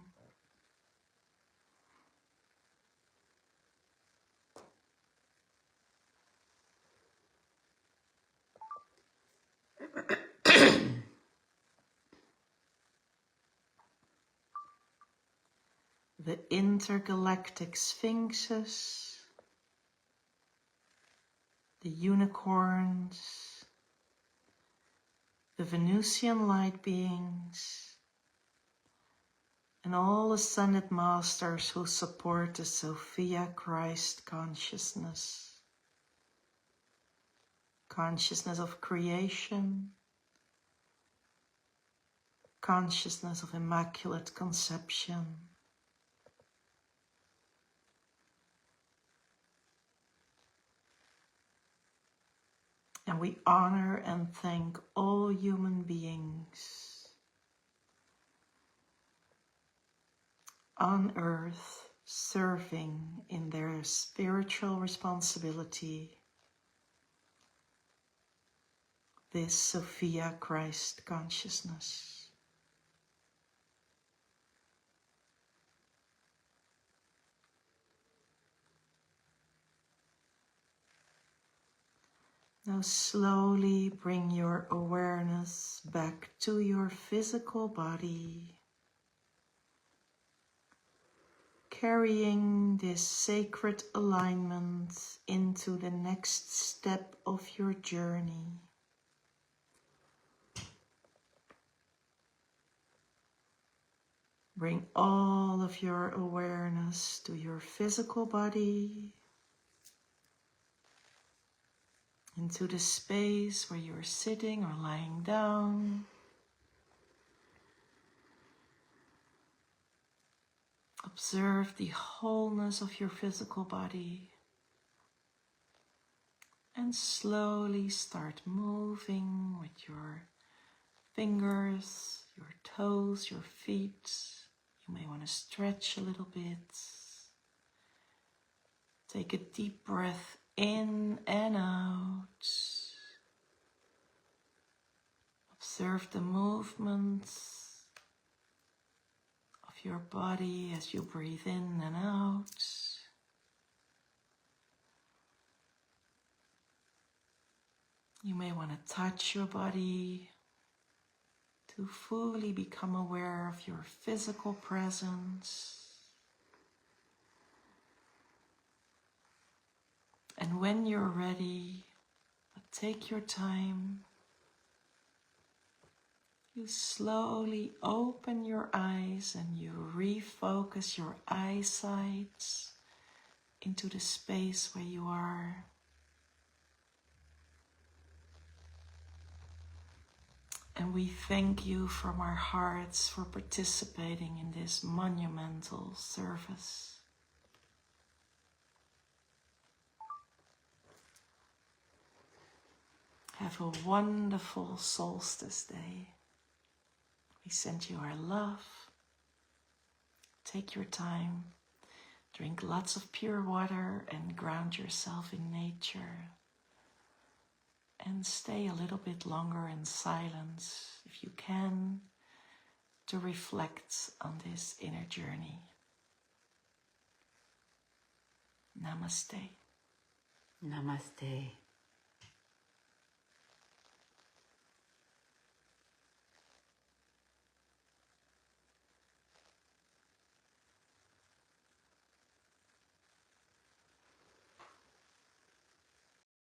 the intergalactic sphinxes, the unicorns, the Venusian light beings, and all ascended masters who support the Sophia Christ consciousness. Consciousness of creation, consciousness of Immaculate Conception, and we honor and thank all human beings on earth serving in their spiritual responsibility this Sophia Christ consciousness. Now slowly bring your awareness back to your physical body, carrying this sacred alignment into the next step of your journey. Bring all of your awareness to your physical body, into the space where you're sitting or lying down, Observe the wholeness of your physical body. And slowly start moving with your fingers, your toes, your feet. You may want to stretch a little bit. Take a deep breath in and out. Observe the movements of your body as you breathe in and out. You may want to touch your body to fully become aware of your physical presence. And when you're ready, take your time. You slowly open your eyes and you refocus your eyesight into the space where you are. And we thank you from our hearts for participating in this monumental service. Have a wonderful solstice day. We send you our love. Take your time. Drink lots of pure water and ground yourself in nature. And stay a little bit longer in silence, if you can, to reflect on this inner journey. Namaste. Namaste.